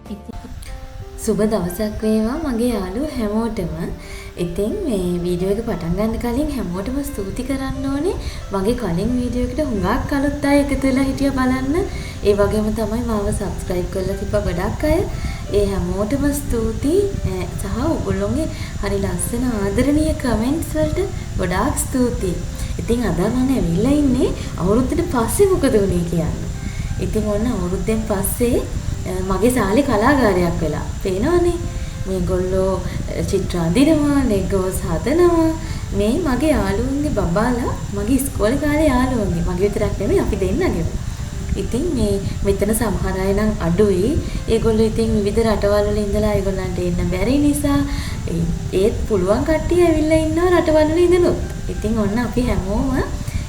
සුබ දවසක් වේවා මගේ යාළුවෝ හැමෝටම. ඉතින් මේ වීඩියෝ එක පටන් ගන්න කලින් හැමෝටම ස්තුති කරන්න ඕනේ. මගේ කලින් වීඩියෝ එකට හුඟක් අලුත් අය එකතු වෙලා හිටියා බලන්න. ඒ වගේම තමයි මාව subscribe කරලා තිබ්බ ගොඩක් අය. ඒ හැමෝටම ස්තුති සහ ඔයගොල්ලෝගේ හරි ලස්සන ආදරණීය කමෙන්ට්ස් වලට ගොඩාක් ස්තුතියි. ඉතින් අද මම ඇවිල්ලා ඉන්නේ අවුරුද්දට පස්සේ මොකද වුනේ කියන්න. ඉතින් ඔන්න අවුරුද්දෙන් පස්සේ මගේ සාලේ කලාකාරයක් වෙලා පේනවනේ. මේගොල්ලෝ චිත්‍ර අඳිනවා, ලෙගෝස් හදනවා. මේ මගේ යාළුවන්ගේ බබාලා මගේ ඉස්කෝලේ කාලේ යාළුවන්ගේ. මගේ විතරක් නෙමෙයි අපි දෙන්නගේම. ඉතින් මේ මෙතන සමහර අය නම් අඩුයි. ඒගොල්ලෝ ඉතින් විවිධ රටවල් වල ඉඳලා ඒගොල්ලන්ට එන්න බැරි නිසා ඒත් පුළුවන් කට්ටිය ඇවිල්ලා ඉන්නවා රටවල් වල ඉඳනොත්. ඉතින් ඔන්න අපි හැමෝම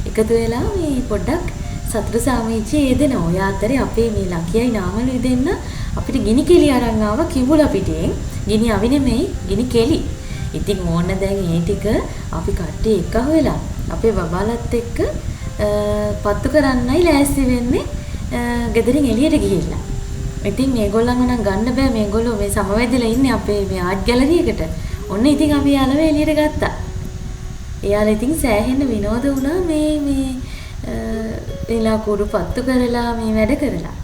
එකතු වෙලා මේ පොඩ්ඩක් සතුට සාමිච්චි යෙදෙනවා. ඔය අතරේ අපේ මේ ලකියයි නාමලුයි දෙන්න අපිට ගිනි කෙලි අරන් ආවා කිඹුලා පිටින්. ගිනි අවි නෙමෙයි, ගිනි කෙලි. ඉතින් ඕන්න දැන් ඒ ටික අපි කට්ටිය එකහ වෙලා අපේ බබාලත් එක්ක පත්තු කරන්නයි ලෑස්ති වෙන්නේ ගෙදරින් එළියට ගිහිල්ලා. ඉතින් මේගොල්ලන්ව නම් ගන්න බෑ. මේගොල්ලෝ මේ සමවැදලා ඉන්නේ අපේ මේ ආර්ට් ගැලරි එකට. ඔන්න ඉතින් අපි යාළුව එළියට ගත්තා. එයාලා ඉතින් සෑහෙන විනෝද වුණා මේ එලා කුඩු පත්තු කරලා මේ වැඩ කරලා.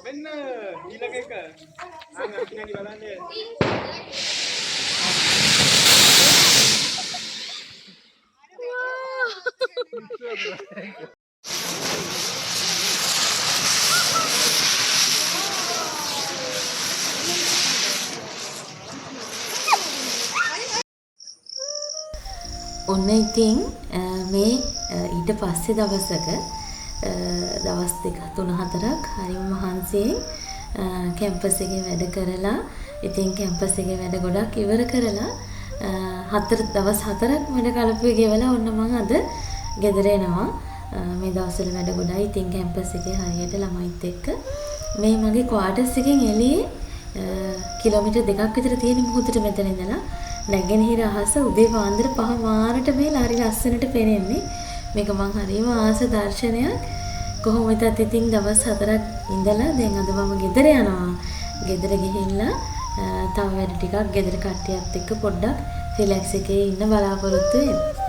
මෙන්න ඊළඟ එක අපි නැගි බලන්නේ ඔන්න ඉතින් මේ ඊට පස්සේ දවසක දවස් 2-3-4ක් හරිම මහන්සියෙන් කැම්පස් එකේ වැඩ කරලා ඉතින් කැම්පස් එකේ වැඩ ගොඩක් ඉවර කරලා දවස් 4ක් වැඩ කලපුවේ ගෙවලා ඔන්න මම අද ගෙදර එනවා. මේ දවස්වල වැඩ ගොඩයි. ඉතින් කැම්පස් එකේ හරියට ළමයිත් එක්ක මේ මගේ ක්වාටර්ස් එකෙන් එළියේ කිලෝමීටර් 2ක් විතර තියෙන මොහොතට මෙතන ඉඳලා නැගෙනහිර අහස උදේ පාන්දර 5 මාරට මේ හරි ලස්සනට පේන්නේ. මේක මං හරිම ආස දර්ශනයක්. කොහොම වෙතත් ඉතින් දවස් 4ක් ඉඳලා දැන් අද මම ගෙදර යනවා. ගෙදර ගිහිල්ලා තව වැඩ ටිකක් ගෙදර කට්ටියත් එක්ක පොඩ්ඩක් රිලැක්ස් එකේ ඉන්න බලාපොරොත්තු වෙනවා.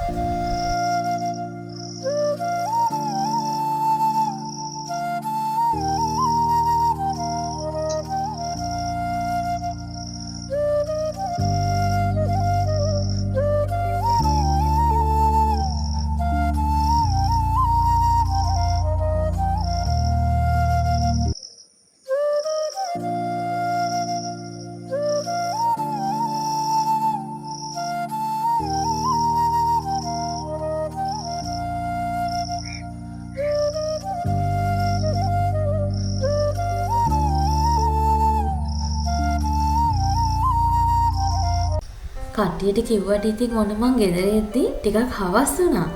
කට්ටියට කිව්වට ඉතින් ඔන්න මං ගෙදර එද්දි ටිකක් හවස් වුණා.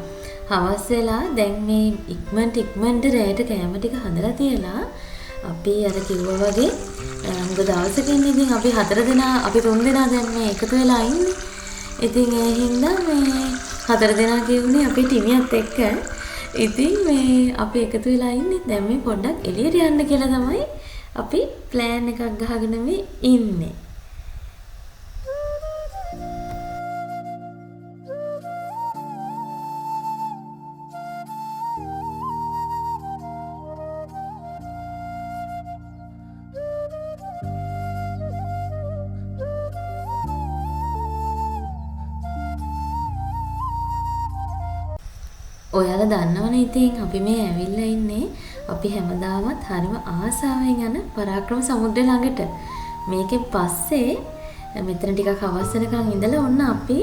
හවස් වෙලා දැන් මේ ඉක්මනට රැයට කෑම ටික හදලා තියලා අපි අර කිව්වා වගේ මුද දවසකින් ඉතින් අපි 4 දෙනා අපි 3 දෙනා දැන් මේ එකතු වෙලා ඉන්නේ. ඉතින් ඒ හින්දා මේ 4 දෙනා කියුනේ අපේ ටිමියත් එක්ක. ඉතින් මේ අපි එකතු වෙලා ඉන්නේ. දැන් මේ පොඩ්ඩක් එළියට යන්න කියලා තමයි අපි ප්ලෑන් එකක් ගහගෙන මේ ඉන්නේ. ඔයාලා දන්නවනේ ඉතින් අපි මේ ඇවිල්ලා ඉන්නේ අපි හැමදාමත් හරිම ආසාවෙන් යන පරාක්‍රම සමුද්‍රය ළඟට. මේකෙන් පස්සේ මෙතන ටිකක් හවස් වෙනකන් ඉඳලා ඔන්න අපි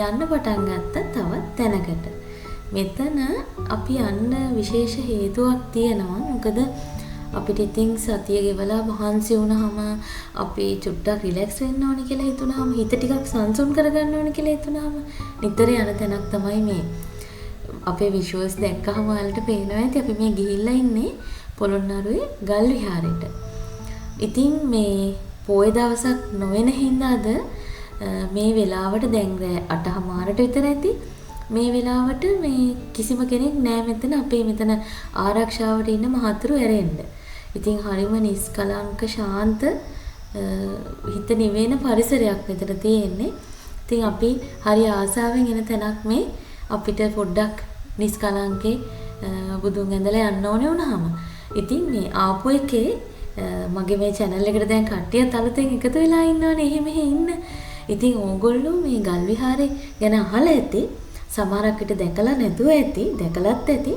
යන්න පටන් ගත්තා තවත් තැනකට. මෙතන අපි යන්න විශේෂ හේතුවක් තියෙනවා. මොකද අපිට ඉතින් සතිය ගෙවලා මහන්සි වුණාම අපි චුට්ටක් රිලැක්ස් වෙන්න ඕනේ කියලා හිතුණාම හිත ටිකක් සංසුන් කරගන්න ඕනේ කියලා හිතුණාම නිතර යන තැනක් තමයි මේ. අපේ විෂුවල්ස් දැක්කහම ඔයාලට පේනවා ඇති අපි මේ ගිහිල්ලා ඉන්නේ පොළොන්නරුවේ ගල් විහාරෙට. ඉතින් මේ පොය දවසක් නොවන හින්දාද මේ වෙලාවට දැන් 8:00ට විතර ඇති. මේ වෙලාවට මේ කිසිම කෙනෙක් නෑ මෙතන අපේ මෙතන ආරක්ෂාවට ඉන්න මහතුරු ඇරෙන්න. ඉතින් හරිම නිස්කලංක ශාන්ත හිත නිවෙන පරිසරයක් මෙතන තියෙන්නේ. ඉතින් අපි හරි ආසාවෙන් එන තැනක් මේ අපිට පොඩ්ඩක් නිස්කලංකේ බුදුන් ඇඳලා යන්න ඕනේ වුණාම. ඉතින් මේ ආපු එකේ මගේ මේ channel එකට දැන් කට්ටියත් අලුතෙන් එකතු වෙලා ඉන්නවනේ එහෙ මෙහෙ ඉන්න. ඉතින් ඕගොල්ලෝ මේ ගල් විහාරේ ගැන අහලා ඇති. සමහරක් විට දැකලා නැතුව ඇති, දැකලත් ඇති.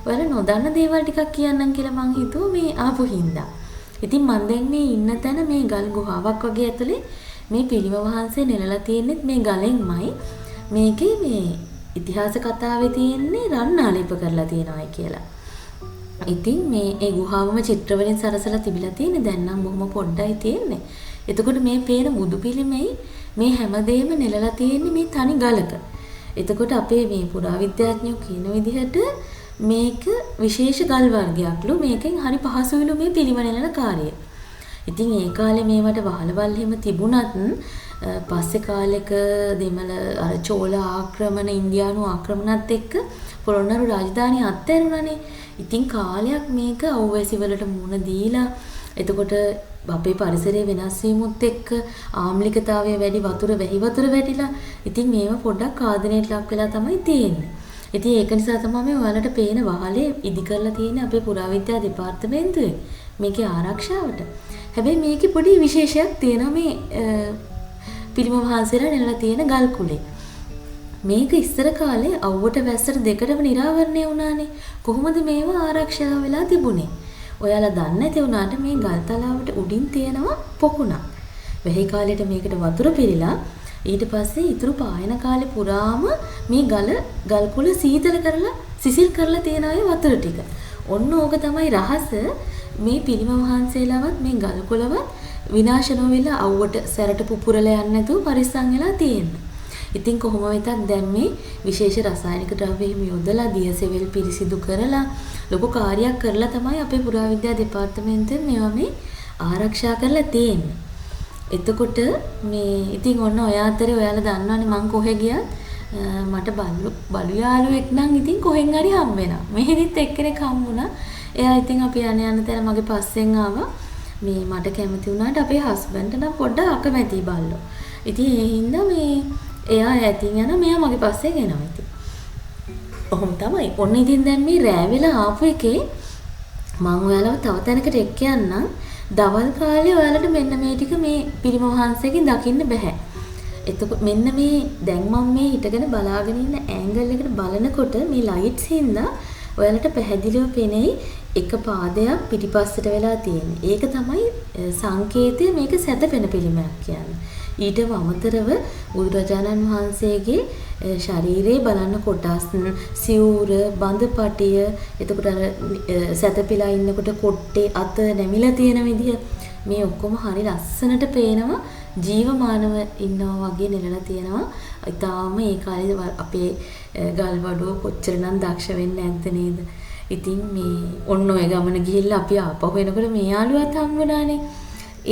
ඔයාලා නොදන්න දේවල් ටිකක් කියන්නම් කියලා මං හිතුවා මේ ආපු හින්දා. ඉතින් මං දැන් මේ ඉන්න තැන මේ ගල් ගුහාවක් වගේ ඇතුලේ මේ පිළිම වහන්සේ නෙලලා තියෙන්නේ මේ ගලෙන්මයි. මේකේ මේ ඉතිහාස කතාවේ තියෙන්නේ රන් ආලේප කරලා තියෙනවායි කියලා. ඉතින් මේ ඒ ගුහාවම චිත්‍ර වලින් සරසලා තිබිලා තියෙන්නේ. දැන් නම් බොහොම පොඩ්ඩයි තියෙන්නේ. එතකොට මේ පේන බුදු පිළිමෙයි මේ හැමදේම නෙලලා තියෙන්නේ මේ තනි ගලක. එතකොට අපේ මේ පුරාවිද්‍යාඥයෝ කියන විදිහට මේක විශේෂ ගල් වර්ගයක්ලු. මේකෙන් හරි පහසුයිලු මේ පිළිම නෙලන කාර්යය. ඉතින් ඒ කාලේ මේවට වහලවල් හිම තිබුණත් පස්සේ කාලෙක දෙමළ අර චෝල ආක්‍රමණ ඉන්දියානු ආක්‍රමණත් එක්ක පොළොන්නරු රාජධානිය අත්හැරුණානේ. ඉතින් කාලයක් මේක අවැසි වලට මුහුණ දීලා එතකොට අපේ පරිසරයේ වෙනස් වීමුත් එක්ක ආම්ලිකතාවය වැඩි වතුර වැහි වතුර වැටිලා ඉතින් මේව පොඩ්ඩක් ආධුනිකයට ලක් වෙලා තමයි තියෙන්නේ. ඉතින් ඒක නිසා තමයි මේ ඔයාලට පේන වහලේ ඉදි කරලා තියෙන්නේ අපේ පුරාවිද්‍යා දෙපාර්තමේන්තුවේ මේකේ ආරක්ෂාවට. හැබැයි මේකේ පොඩි විශේෂයක් තියෙනවා මේ පිළිම වහන්සේලා නෙලලා තියෙන ගල් කුලේ. මේක ඉස්සර කාලේ අවුවට වැස්සට දෙකටම නිරාවරණය වුණානේ. කොහොමද මේවා ආරක්ෂා වෙලා තිබුණේ? ඔයාලා දන්නේ නැති වුණාට මේ ගල් තලාවට උඩින් තියෙනවා පොකුණක්. වෙහි කාලෙට මේකට වතුර පිරීලා ඊට පස්සේ ඉතුරු පායන කාලේ පුරාම මේ ගල් කුල සීතල කරලා සිසිල් කරලා තියෙන අය වතුර ටික. ඔන්න ඕක තමයි රහස. මේ පිළිම වහන්සේලාවත් මේ ගල් කුලවත් විනාශ නොවෙලා අවුවට සැරට පුපුරලා යන්නේ නැතුව පරිස්සම් වෙලා තියෙන්නේ. ඉතින් කොහොම වෙතත් දැන් මේ විශේෂ රසායනික ද්‍රව්‍ය හිමි යොදලා දියසෙවල් පිරිසිදු කරලා ලොකු කාර්යයක් කරලා තමයි අපේ පුරාවිද්‍යා දෙපාර්තමේන්තුවේ මේවා මේ ආරක්ෂා කරලා තියෙන්නේ. එතකොට මේ ඉතින් ඔන්න ඔය අතරේ ඔයාලා දන්නවනේ මං කොහෙ ගියත් මට බලු යාළුවෙක් නම් ඉතින් කොහෙන් හරි හම් වෙනවා. මෙහෙදිත් එක්කෙනෙක් හම්බුණා. එයා ඉතින් අපි යන තැන මගේ පස්සෙන් ආවා. මේ මට කැමති වුණාට අපේ හස්බන්ඩ් නම් පොඩ්ඩක් අකමැති බල්ලෝ. ඉතින් ඒ හින්දා මේ එයා ඇතින් යන මෙයා මගේ පස්සේ ගෙනවා ඉතින්. ඔහොම තමයි. ඔන්න ඉතින් දැන් මේ රෑ වෙලා ආපු එකේ මම ඔයාලව තව තැනකට එක්ක යන්නම්. දවල් කාලේ ඔයාලට මෙන්න මේ ටික මේ පිළිම වහන්සේගෙන් දකින්න බෑ. එතකොට මෙන්න මේ දැන් මම මේ හිටගෙන බලාගෙන ඉන්න ඇන්ගල් එකට බලනකොට මේ ලයිට්ස් හින්දා ඔයාලට පැහැදිලිව පෙනෙයි එක පාදයක් පිටිපස්සට වෙලා තියෙන්නේ. ඒක තමයි සංකේතය මේක සැතපෙන පිළිමයක් කියන්නේ. ඊට අමතරව බුදුරජාණන් වහන්සේගේ ශරීරයේ බලන්න කොටස් සිවුර බඳපටිය එතකොට අර සැතපීලා ඉන්නකොට කොට්ටේ අත නැමිලා තියෙන විදිය මේ ඔක්කොම හරි ලස්සනට පේනවා ජීවමානව ඉන්නවා වගේ නෙලලා තියෙනවා. ඊටාම ඒ කාලේ අපේ ගල්වඩුව කොච්චරනම් දක්ෂ වෙන්නේ නැද්ද නේද? ඉතින් මේ ඔන්න ඔය ගමන ගිහිල්ලා අපි ආපහු එනකොට මේ යාළුවත් හම්බුණානේ.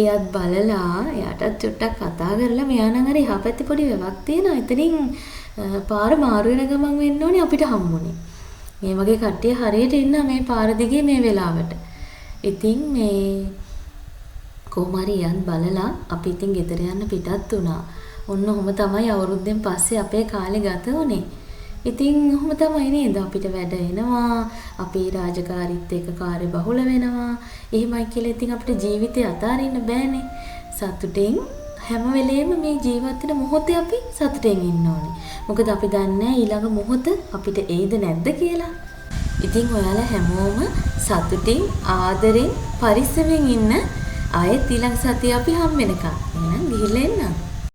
එයාත් බලලා එයාටත් චුට්ටක් කතා කරලා මෙයා නම් හරි එහා පැත්තේ පොඩි වැවක් තියෙනවා. එතනින් පාර මාරු වෙන ගමන් වෙන්න ඕනේ අපිට හම්බුනේ. මේ වගේ කට්ටිය හරියට ඉන්න මේ පාර දිගේ මේ වෙලාවට. ඉතින් මේ කොහොම හරි යන් බලලා අපි ඉතින් ගෙදර යන්න පිටත් වුණා. ඔන්න ඔහොම තමයි අවුරුද්දෙන් පස්සේ අපේ කාලේ ගත වුනේ. ඉතින් ඔහොම තමයි නේද අපිට වැඩ එනවා. අපේ රාජකාරීත් එක්ක කාර්ය බහුල වෙනවා. එහෙමයි කියලා ඉතින් අපිට ජීවිතය අතාරින්න බෑනේ. සතුටින් හැම වෙලේම මේ ජීවත් වෙන මොහොතේ අපි සතුටින් ඉන්න ඕනේ. මොකද අපි දන්නේ ඊළඟ මොහොත අපිට එයිද නැද්ද කියලා. ඉතින් ඔයාලා හැමෝම සතුටින් ආදරෙන් පරිස්සමෙන් ඉන්න. ආයෙත් ඊළඟ සතිය අපි හම් වෙනකම්. එහෙනම් ගිහිල්ලා එන්න.